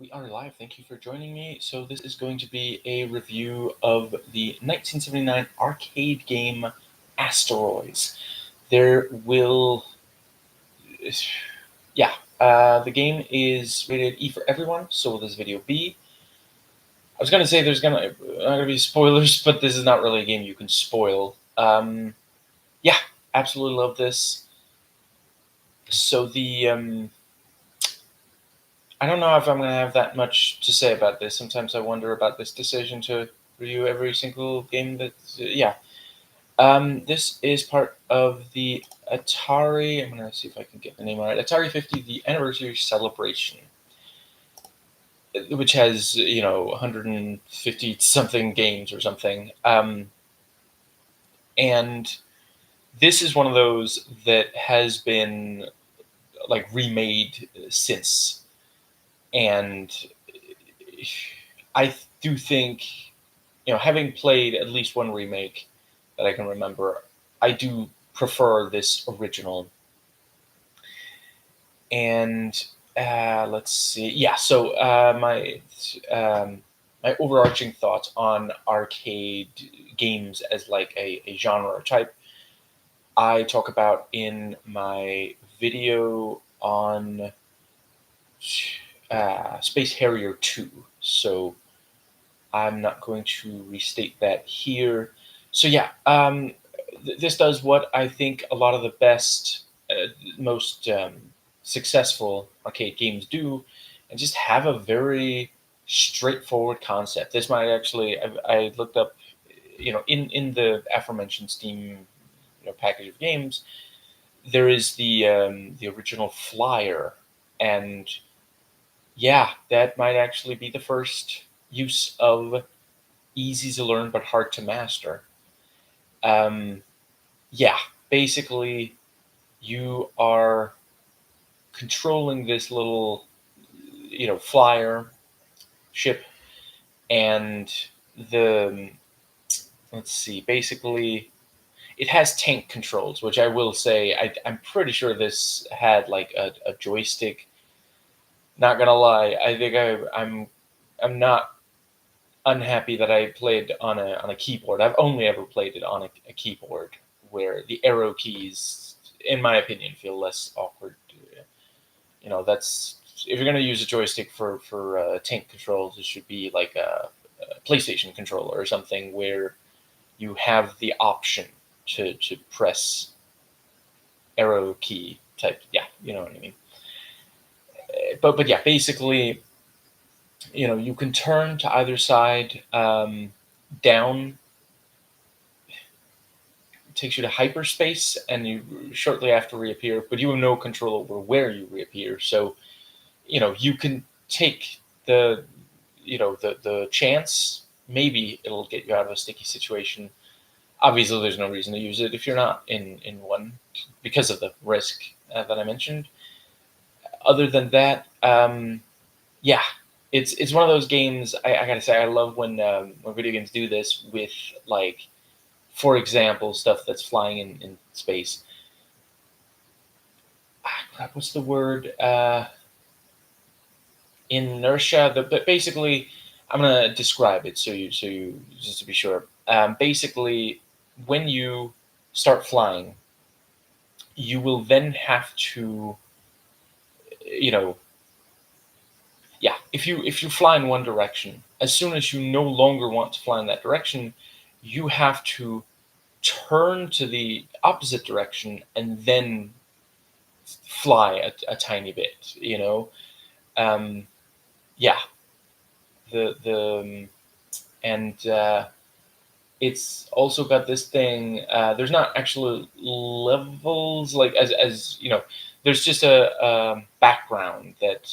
We are live. Thank you for joining me. So this is going to be a review of the 1979 arcade game Asteroids. There will, yeah, the game is rated E for everyone. So will this video be? I was gonna say there's not gonna be spoilers, but this is not really a game you can spoil. Yeah, absolutely love this. So I don't know if I'm going to have that much to say about this. Sometimes I wonder about this decision to review every single game yeah. This is part of the Atari, I'm going to see if I can get the name right, Atari 50, the Anniversary Celebration, which has, 150 something games or something. And this is one of those that has been like remade since. And I do think, having played at least one remake that I can remember, I do prefer this original. And let's see, yeah. So my overarching thoughts on arcade games as like a genre type, I talk about in my video on Space Harrier 2. So I'm not going to restate that here. So yeah, this does what I think a lot of the best, most successful arcade games do, and just have a very straightforward concept. This might actually, I looked up, in the aforementioned Steam, package of games, there is the original Flyer, and yeah, that might actually be the first use of easy to learn but hard to master. Um, yeah, basically, you are controlling this little, flyer ship, and the let's see, basically, it has tank controls, which I will say I'm pretty sure this had like a joystick. Not gonna lie, I think I'm not unhappy that I played on a keyboard. I've only ever played it on a keyboard, where the arrow keys, in my opinion, feel less awkward. That's, if you're gonna use a joystick for tank controls, it should be like a PlayStation controller or something where you have the option to press arrow key type. Yeah, you know what I mean. But yeah, basically, you can turn to either side. Down takes you to hyperspace, and you shortly after reappear, but you have no control over where you reappear. So, you can take the chance. Maybe it'll get you out of a sticky situation. Obviously, there's no reason to use it if you're not in one, because of the risk that I mentioned. Other than that, yeah, it's one of those games. I gotta say, I love when video games do this with, like, for example, stuff that's flying in space. Crap, what's the word? Inertia. But basically, I'm gonna describe it so you just to be sure. Basically, when you start flying, you will then have to, you know, yeah. If you fly in one direction, as soon as you no longer want to fly in that direction, you have to turn to the opposite direction and then fly a tiny bit. Um, yeah, the and it's also got this thing. There's not actually levels, like, as there's just a background that,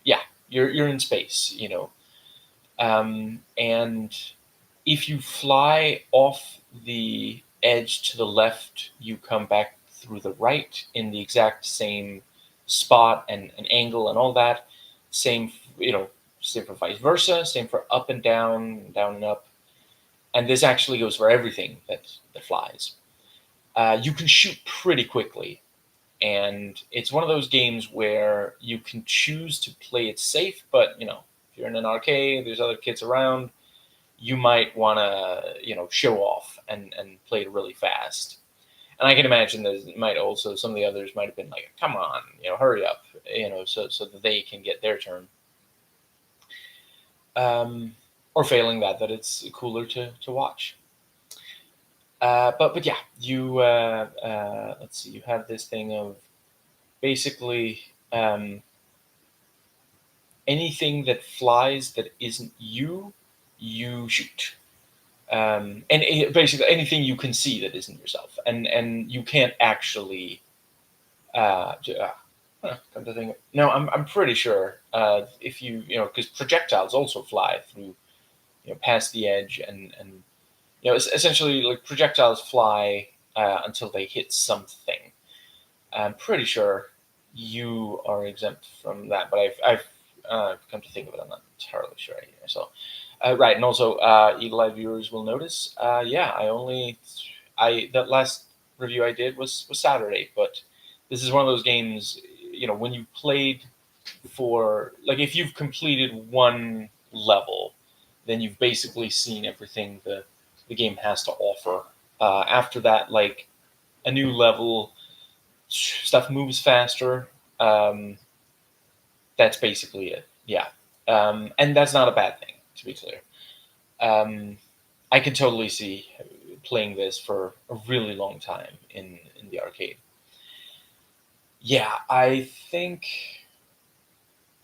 yeah, you're in space. And if you fly off the edge to the left, you come back through the right in the exact same spot and angle and all that. Same, same for vice versa. Same for up and down, down and up. And this actually goes for everything that flies. You can shoot pretty quickly. And it's one of those games where you can choose to play it safe, but if you're in an arcade, there's other kids around, you might want to show off and play it really fast. And I can imagine that might also some of the others might have been like, come on, hurry up, so that they can get their turn. Or failing that it's cooler to watch. But yeah, you let's see, you have this thing of basically anything that flies that isn't you, you shoot. And basically anything you can see that isn't yourself, and you can't actually. Come to think, no, I'm pretty sure if because projectiles also fly through, past the edge, and essentially like projectiles fly until they hit something. I'm pretty sure you are exempt from that, but I've come to think of it, I'm not entirely sure either. So, right, and also Eagle Eye viewers will notice. Yeah, I that last review I did was Saturday, but this is one of those games. When you played for like if you've completed one level, then you've basically seen everything the game has to offer. After that, like a new level, stuff moves faster. Um, that's basically it. Yeah, and that's not a bad thing, to be clear. Um, I can totally see playing this for a really long time in the arcade. Yeah, I think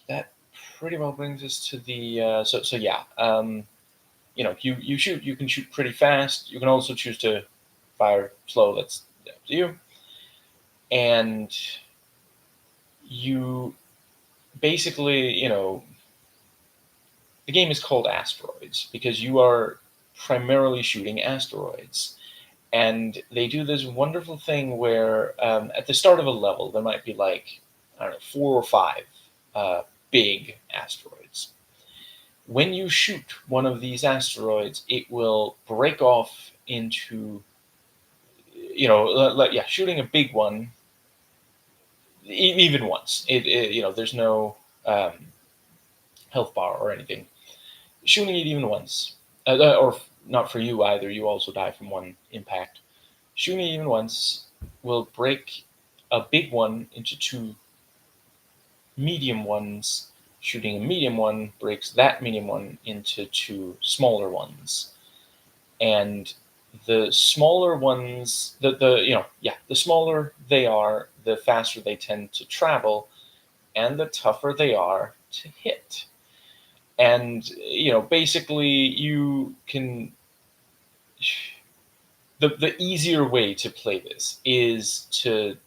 that pretty well brings us to the so yeah. You shoot. You can shoot pretty fast. You can also choose to fire slow. That's up to you. And you basically, the game is called Asteroids because you are primarily shooting asteroids. And they do this wonderful thing where at the start of a level, there might be like, I don't know, 4 or 5 big asteroids. When you shoot one of these asteroids, it will break off into, yeah, shooting a big one, even once. There's no health bar or anything. Shooting it even once, or not for you either. You also die from one impact. Shooting it even once will break a big one into 2 medium ones. Shooting a medium one breaks that medium one into 2 smaller ones. And the smaller ones, the smaller they are, the faster they tend to travel, and the tougher they are to hit. And basically, you can. The easier way to play this is to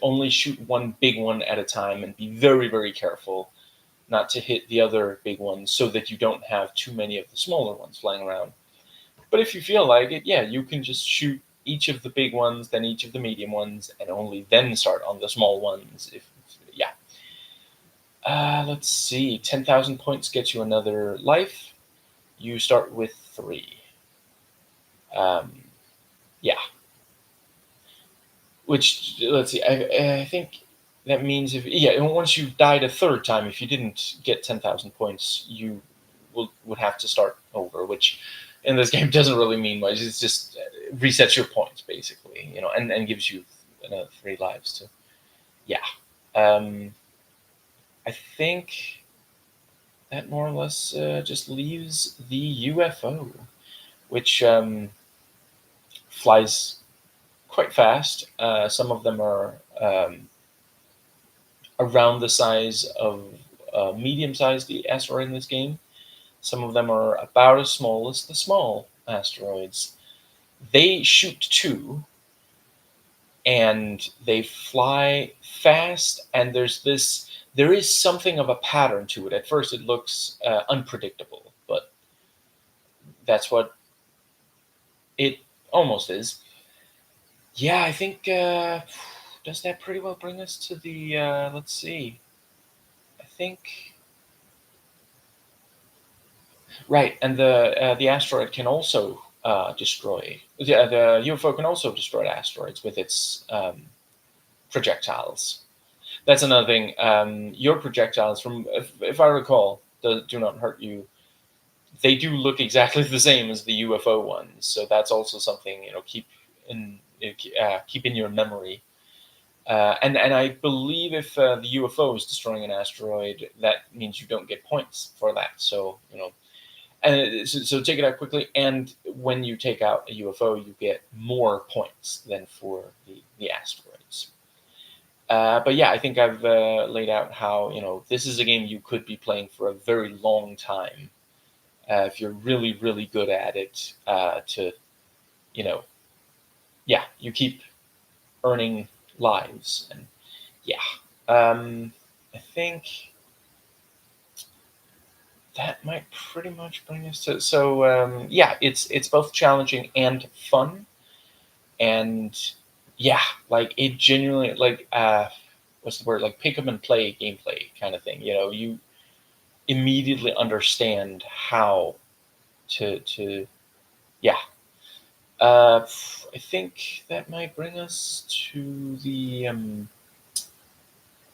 only shoot one big one at a time and be very, very careful not to hit the other big ones so that you don't have too many of the smaller ones flying around. But if you feel like it, yeah, you can just shoot each of the big ones, then each of the medium ones, and only then start on the small ones. Yeah. Let's see. 10,000 points gets you another life. You start with 3. Yeah. Which, let's see, I think that means once you've died a third time, if you didn't get 10,000 points, you would have to start over, which in this game doesn't really mean much. It's just resets your points basically, and gives you another 3 lives to, yeah. I think that more or less just leaves the UFO, which flies quite fast. Some of them are around the size of medium-sized asteroid in this game. Some of them are about as small as the small asteroids. They shoot too, and they fly fast. And there is something of a pattern to it. At first, it looks unpredictable, but that's what it almost is. Yeah, I think does that pretty well bring us to the let's see. I think right, and the asteroid can also destroy. Yeah, the UFO can also destroy asteroids with its projectiles. That's another thing. Your projectiles, from if I recall, do not hurt you. They do look exactly the same as the UFO ones, so that's also something keep in your memory. And I believe if the UFO is destroying an asteroid, that means you don't get points for that. So so take it out quickly. And when you take out a UFO, you get more points than for the asteroids. But yeah, I think I've laid out how this is a game you could be playing for a very long time if you're really really good at it. To you know, yeah, you keep earning lives, and yeah, I think that might pretty much bring us to. So yeah, it's both challenging and fun, and yeah, like it genuinely like what's the word, like pick up and play gameplay kind of thing. You immediately understand how to yeah. I think that might bring us to the and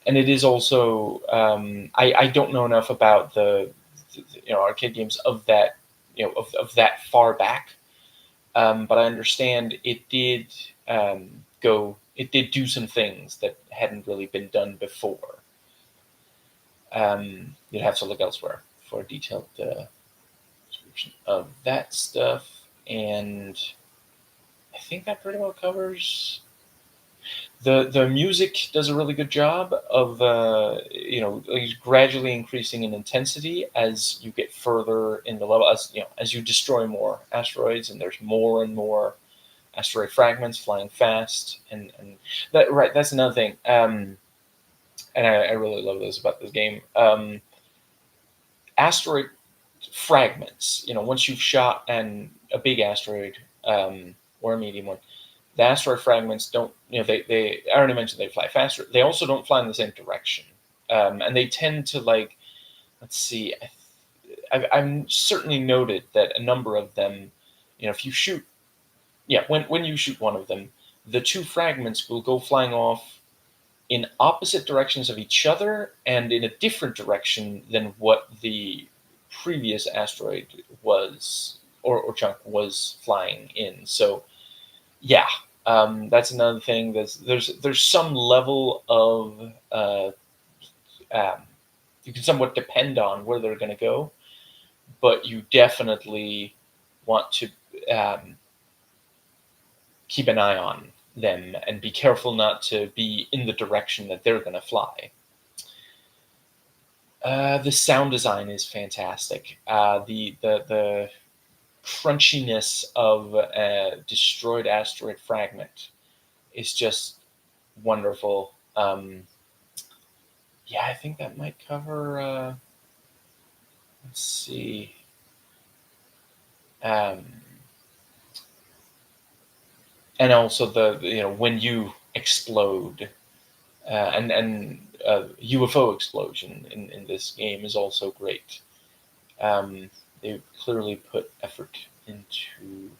it is also I don't know enough about the arcade games of that of that far back, but I understand it did it did do some things that hadn't really been done before. You'd have to look elsewhere for a detailed description of that stuff, and I think that pretty well covers. The music does a really good job of like gradually increasing in intensity as you get further in the level, as you destroy more asteroids, and there's more and more asteroid fragments flying fast, and that right, that's another thing. And I really love this about this game. Asteroid fragments, once you've shot a big asteroid, or a medium one, the asteroid fragments don't, they I already mentioned they fly faster. They also don't fly in the same direction. And they tend to, like, let's see, I'm certainly noted that a number of them, if you shoot, yeah, when you shoot one of them, the two fragments will go flying off in opposite directions of each other and in a different direction than what the previous asteroid was, or chunk was flying in. So yeah, that's another thing. There's some level of um, you can somewhat depend on where they're going to go, but you definitely want to um, keep an eye on them and be careful not to be in the direction that they're going to fly. The sound design is fantastic. The crunchiness of a destroyed asteroid fragment is just wonderful. Yeah, I think that might cover. Let's see. Um, and also when you explode, and UFO explosion in this game is also great. They clearly put effort into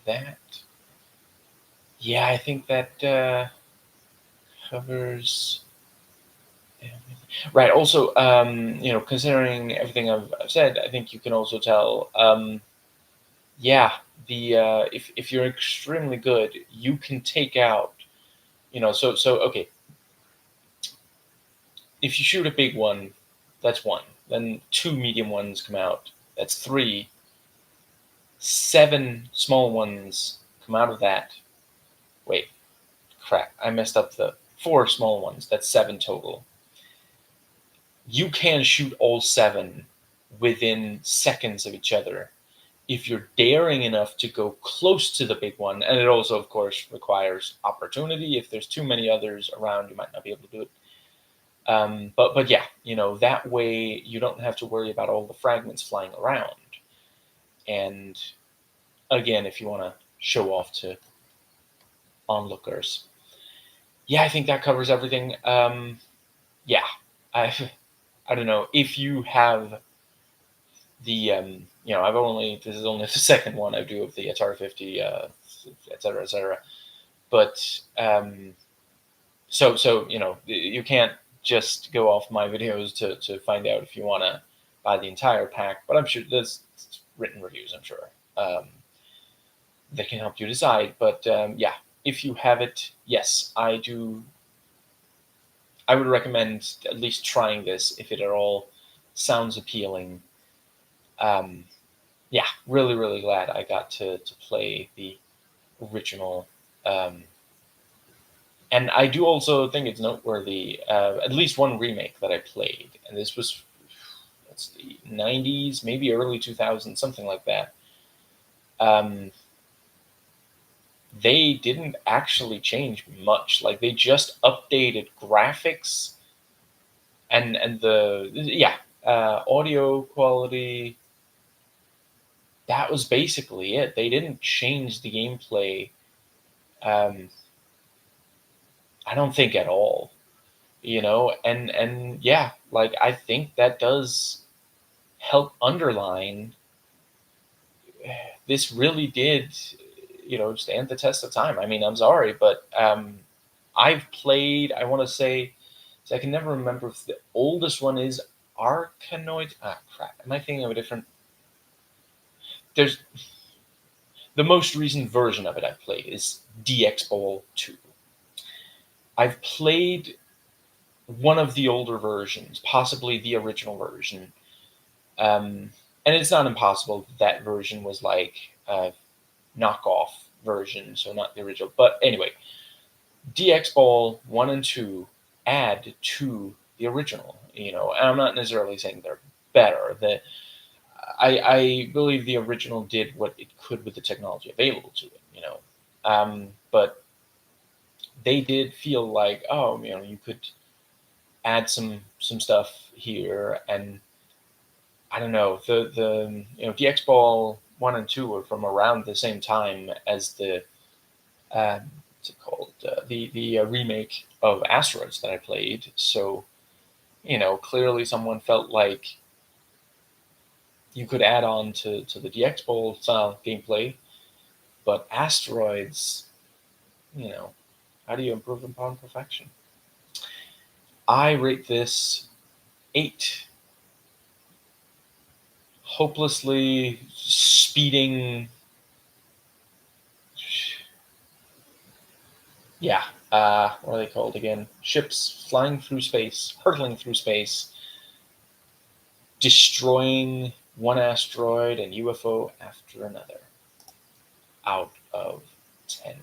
that. Yeah, I think that covers. Right. Also, considering everything I've said, I think you can also tell. Yeah, the if you're extremely good, you can take out. So okay. If you shoot a big one, that's one. Then two medium ones come out. That's three. Seven small ones come out of that. Wait, crap! I messed up the four small ones. That's seven total. You can shoot all seven within seconds of each other if you're daring enough to go close to the big one. And it also, of course, requires opportunity. If there's too many others around, you might not be able to do it. But yeah, that way you don't have to worry about all the fragments flying around. And again, if you want to show off to onlookers, yeah, I think that covers everything. Yeah, I I don't know if you have the this is only the second one I do of the Atari 50, et cetera, et cetera. But So you can't just go off my videos to find out if you want to buy the entire pack. But I'm sure there's written reviews. I'm sure that can help you decide. But yeah, if you have it, yes, I do. I would recommend at least trying this if it at all sounds appealing. Um, yeah, really, really glad I got to play the original. Um, and I do also think it's noteworthy, at least one remake that I played, and this was, let's see, 90s, maybe early 2000s, something like that. Um, they didn't actually change much. Like they just updated graphics and the yeah audio quality. That was basically it. They didn't change the gameplay. Um, I don't think at all. And yeah, like I think that does help underline this really did stand the test of time. I mean, I'm sorry, but I've played, I want to say, so I can never remember if the oldest one is Arkanoid. Ah, crap, am I thinking of a different? There's the most recent version of it I've played is DX Ball 2. I've played one of the older versions, possibly the original version. And it's not impossible that version was like a knockoff version, so not the original. But anyway, DX Ball 1 and 2 add to the original, and I'm not necessarily saying they're better. I believe the original did what it could with the technology available to it. But they did feel like, oh, you could add some stuff here, and I don't know, the DX Ball 1 and 2 were from around the same time as the what's it called, the remake of Asteroids that I played. So clearly someone felt like you could add on to the DX Ball style gameplay, but Asteroids, you know, how do you improve upon perfection? I rate this 8. Hopelessly speeding. Yeah, what are they called again? Ships flying through space, hurtling through space, destroying one asteroid and UFO after another. Out of 10.